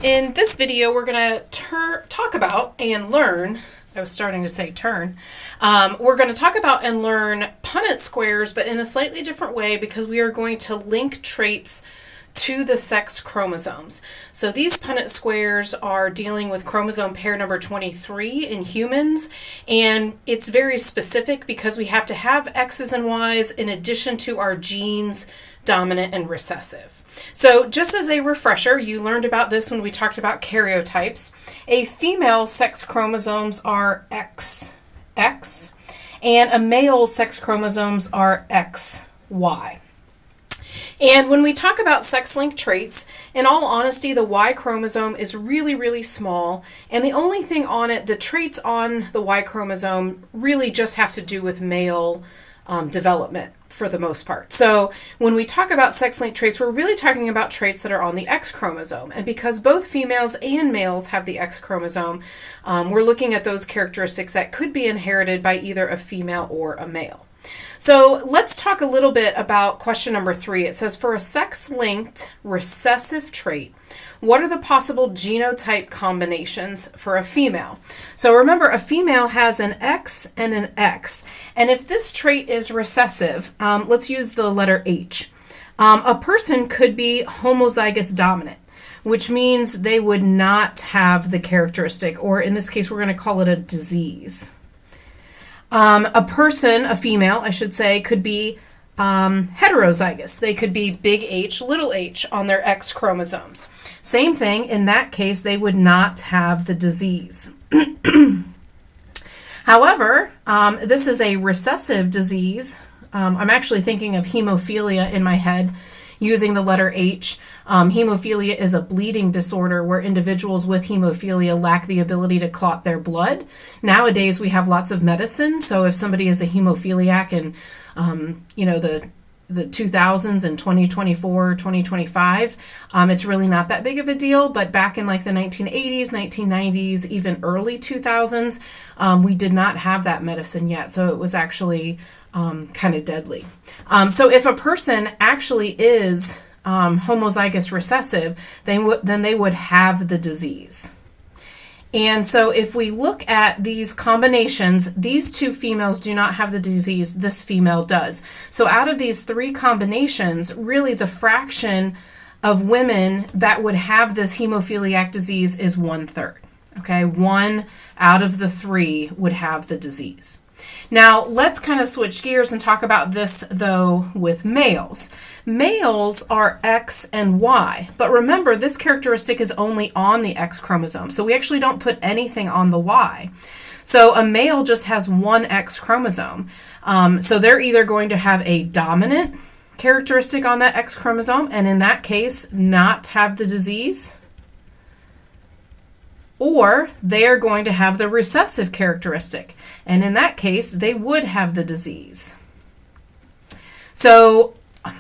In this video, we're going to talk about and learn, I was starting to say turn, we're going to talk about and learn Punnett squares, but in a slightly different way because we are going to link traits to the sex chromosomes. So these Punnett squares are dealing with chromosome pair number 23 in humans, and it's very specific because we have to have X's and Y's in addition to our genes, dominant and recessive. So just as a refresher, you learned about this when we talked about karyotypes. A female sex chromosomes are XX, and a male sex chromosomes are XY. And when we talk about sex-linked traits, in all honesty, the Y chromosome is really, really small, and the only thing on it, the traits on the Y chromosome really just have to do with male development for the most part. So when we talk about sex-linked traits, we're really talking about traits that are on the X chromosome. And because both females and males have the X chromosome, we're looking at those characteristics that could be inherited by either a female or a male. So let's talk a little bit about question number 3. It says, for a sex-linked recessive trait, what are the possible genotype combinations for a female? So remember, a female has an X and an X. And if this trait is recessive, let's use the letter H. A person could be homozygous dominant, which means they would not have the characteristic, or in this case, we're going to call it a disease. A person, a female, I should say, could be heterozygous. They could be big H, little h on their X chromosomes. Same thing, in that case, they would not have the disease. However, this is a recessive disease. I'm actually thinking of hemophilia in my head using the letter H. Hemophilia is a bleeding disorder where individuals with hemophilia lack the ability to clot their blood. Nowadays, we have lots of medicine, so if somebody is a hemophiliac in, the 2000s and 2024, 2025, it's really not that big of a deal, but back in like the 1980s, 1990s, even early 2000s, we did not have that medicine yet, so it was actually kind of deadly. So if a person actually is homozygous recessive, then they would have the disease. And so if we look at these combinations, these two females do not have the disease, this female does. So out of these 3 combinations, really the fraction of women that would have this hemophiliac disease is 1/3. Okay, 1 out of the 3 would have the disease. Now, let's kind of switch gears and talk about this, though, with males. Males are X and Y, but remember, this characteristic is only on the X chromosome, so we actually don't put anything on the Y. So a male just has one X chromosome. So they're either going to have a dominant characteristic on that X chromosome, and in that case, not have the disease, or they are going to have the recessive characteristic, and in that case, they would have the disease. So,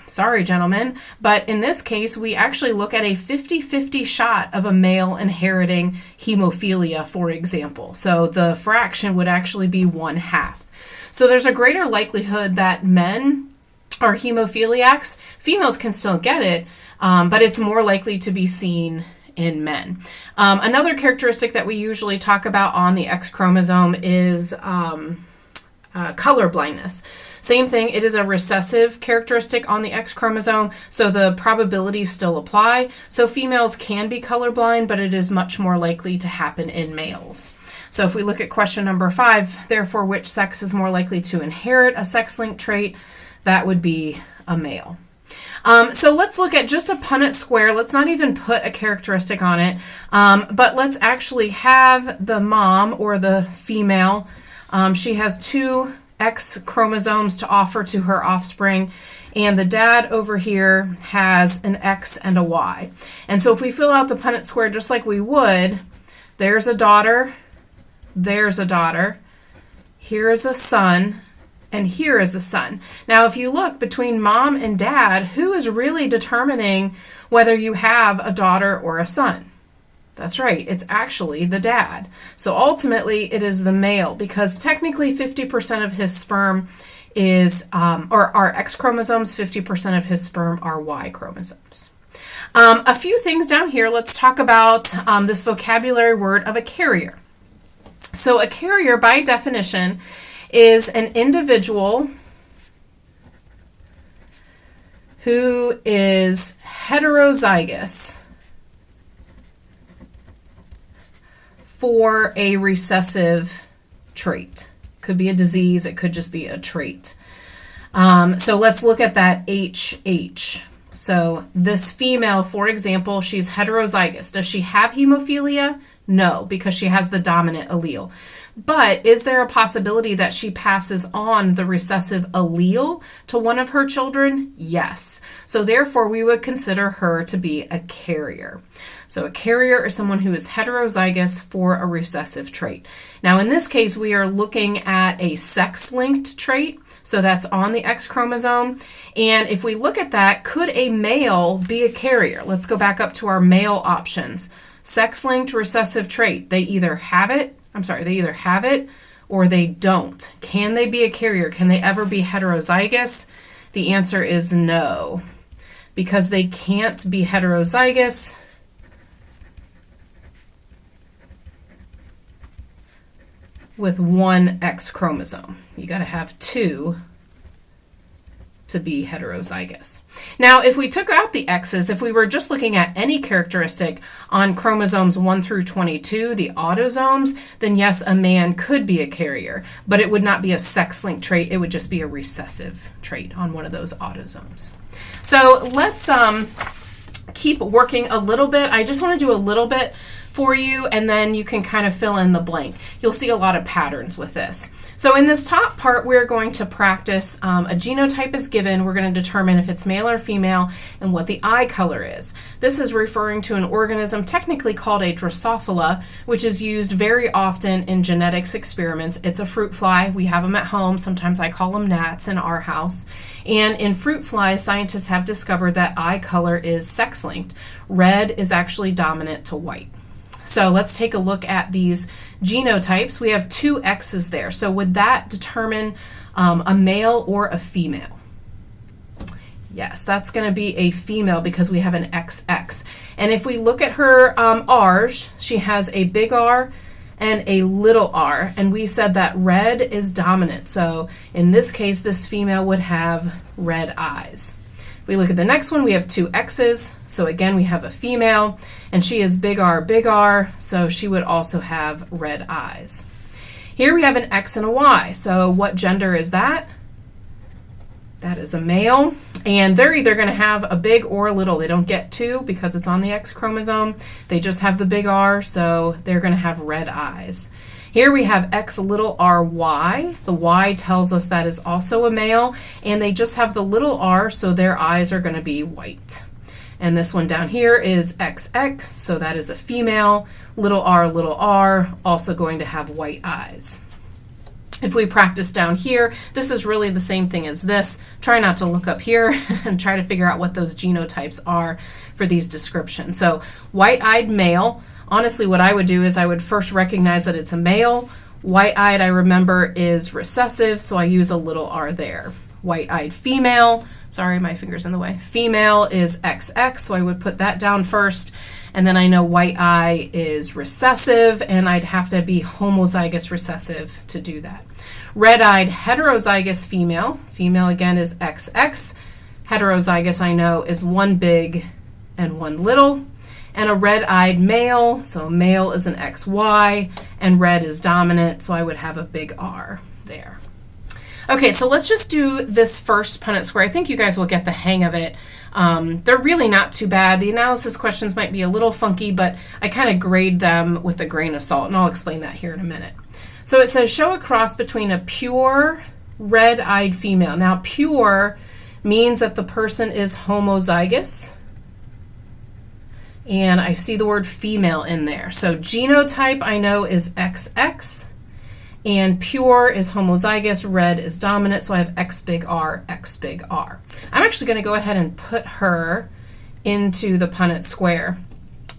sorry, gentlemen, but in this case, we actually look at a 50-50 shot of a male inheriting hemophilia, for example. So the fraction would actually be 1/2. So there's a greater likelihood that men are hemophiliacs. Females can still get it, but it's more likely to be seen in men. Another characteristic that we usually talk about on the X chromosome is color blindness. Same thing, it is a recessive characteristic on the X chromosome, so the probabilities still apply. So females can be colorblind, but it is much more likely to happen in males. So if we look at question number 5, therefore, which sex is more likely to inherit a sex-linked trait? That would be a male. So let's look at just a Punnett square. Let's not even put a characteristic on it, but let's actually have the mom or the female. She has 2 X chromosomes to offer to her offspring, and the dad over here has an X and a Y. And so if we fill out the Punnett square just like we would, there's a daughter, there's a daughter, here is a son, and here is a son. Now, if you look between mom and dad, who is really determining whether you have a daughter or a son? That's right, it's actually the dad. So ultimately, it is the male, because technically 50% of his sperm is, or our X chromosomes, 50% of his sperm are Y chromosomes. A few things down here. Let's talk about this vocabulary word of a carrier. So a carrier, by definition, is an individual who is heterozygous for a recessive trait. Could be a disease, it could just be a trait. So let's look at that HH. So this female, for example, she's heterozygous. Does she have hemophilia? No, because she has the dominant allele. But is there a possibility that she passes on the recessive allele to one of her children? Yes. So therefore, we would consider her to be a carrier. So a carrier is someone who is heterozygous for a recessive trait. Now, in this case, we are looking at a sex-linked trait. So that's on the X chromosome. And if we look at that, could a male be a carrier? Let's go back up to our male options. Sex-linked recessive trait. They either have it or they don't. Can they be a carrier? Can they ever be heterozygous? The answer is no. Because they can't be heterozygous, with one X chromosome. You got to have two to be heterozygous. Now, if we took out the X's, if we were just looking at any characteristic on chromosomes 1 through 22, the autosomes, then yes, a man could be a carrier, but it would not be a sex-linked trait. It would just be a recessive trait on one of those autosomes. So let's keep working a little bit. I just want to do a little bit for you, and then you can kind of fill in the blank. You'll see a lot of patterns with this. So in this top part, we're going to practice a genotype is given. We're going to determine if it's male or female and what the eye color is. This is referring to an organism technically called a Drosophila, which is used very often in genetics experiments. It's a fruit fly. We have them at home. Sometimes I call them gnats in our house. And in fruit flies, scientists have discovered that eye color is sex-linked. Red is actually dominant to white. So let's take a look at these genotypes. We have two X's there. So would that determine a male or a female? Yes, that's going to be a female because we have an XX. And if we look at her R's, she has a big R and a little r. And we said that red is dominant. So in this case, this female would have red eyes. If we look at the next one, we have two X's. So again, we have a female, and she is big R, so she would also have red eyes. Here we have an X and a Y. So what gender is that? That is a male, and they're either going to have a big or a little. They don't get two because it's on the X chromosome. They just have the big R, so they're going to have red eyes. Here we have X little r y. The Y tells us that is also a male, and they just have the little r, so their eyes are going to be white. And this one down here is XX, so that is a female. Little r, also going to have white eyes. If we practice down here, this is really the same thing as this. Try not to look up here and try to figure out what those genotypes are for these descriptions. So white-eyed male. Honestly, what I would do is I would first recognize that it's a male. White-eyed, I remember, is recessive, so I use a little r there. White-eyed female, sorry, my finger's in the way. Female is XX, so I would put that down first. And then I know white eye is recessive, and I'd have to be homozygous recessive to do that. Red-eyed heterozygous female. Female, again, is XX. Heterozygous, I know, is one big and one little. And a red-eyed male, so male is an XY, and red is dominant, so I would have a big R there. Okay, so let's just do this first Punnett square. I think you guys will get the hang of it. They're really not too bad. The analysis questions might be a little funky, but I kind of grade them with a grain of salt, and I'll explain that here in a minute. So it says, show a cross between a pure red-eyed female. Now, pure means that the person is homozygous, and I see the word female in there. So genotype I know is XX, and pure is homozygous, red is dominant, so I have X big R, X big R. I'm actually going to go ahead and put her into the Punnett square.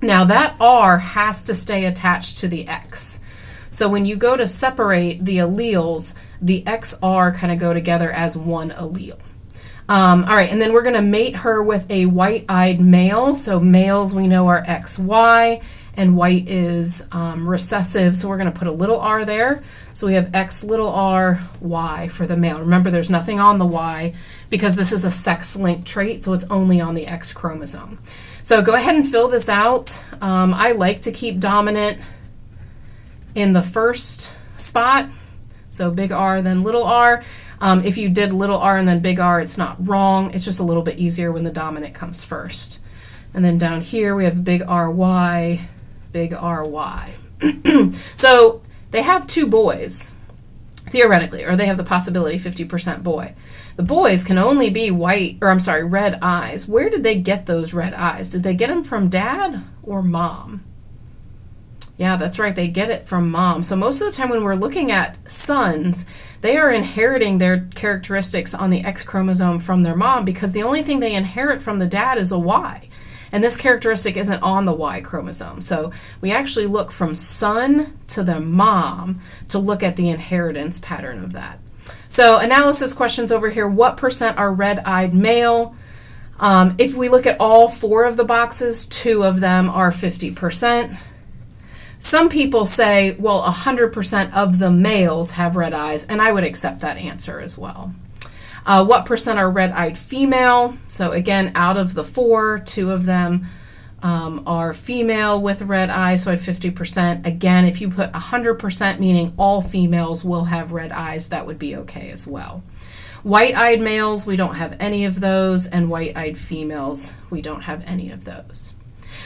Now that R has to stay attached to the X. So when you go to separate the alleles, the XR kind of go together as one allele. All right, and then we're going to mate her with a white-eyed male. So males we know are XY, and white is recessive, so we're going to put a little r there. So we have X little r Y for the male. Remember, there's nothing on the Y because this is a sex-linked trait, so it's only on the X chromosome. So go ahead and fill this out. I like to keep dominant in the first spot, so big R then little r. If you did little r and then big R, it's not wrong. It's just a little bit easier when the dominant comes first. And then down here we have big RY, big RY. So they have 2 boys, theoretically, or they have the possibility 50% boy. The boys can only be red eyes. Where did they get those red eyes? Did they get them from dad or mom? Yeah, that's right. They get it from mom. So most of the time when we're looking at sons, they are inheriting their characteristics on the X chromosome from their mom because the only thing they inherit from the dad is a Y. And this characteristic isn't on the Y chromosome. So we actually look from son to the mom to look at the inheritance pattern of that. So analysis questions over here. What percent are red-eyed male? If we look at all 4 of the boxes, 2 of them are 50%. Some people say, well, 100% of the males have red eyes, and I would accept that answer as well. What percent are red-eyed female? So again, out of the 4, 2 of them are female with red eyes, so at 50%. Again, if you put 100%, meaning all females will have red eyes, that would be okay as well. White-eyed males, we don't have any of those, and white-eyed females, we don't have any of those.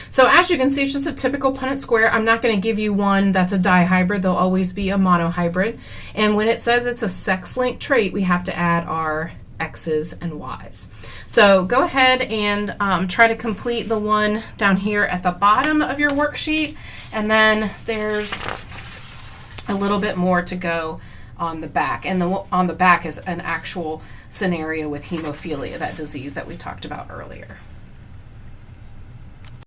So as you can see, it's just a typical Punnett square. I'm not going to give you one that's a dihybrid. There'll always be a monohybrid. And when it says it's a sex-linked trait, we have to add our X's and Y's. So go ahead and try to complete the one down here at the bottom of your worksheet. And then there's a little bit more to go on the back. And on the back is an actual scenario with hemophilia, that disease that we talked about earlier.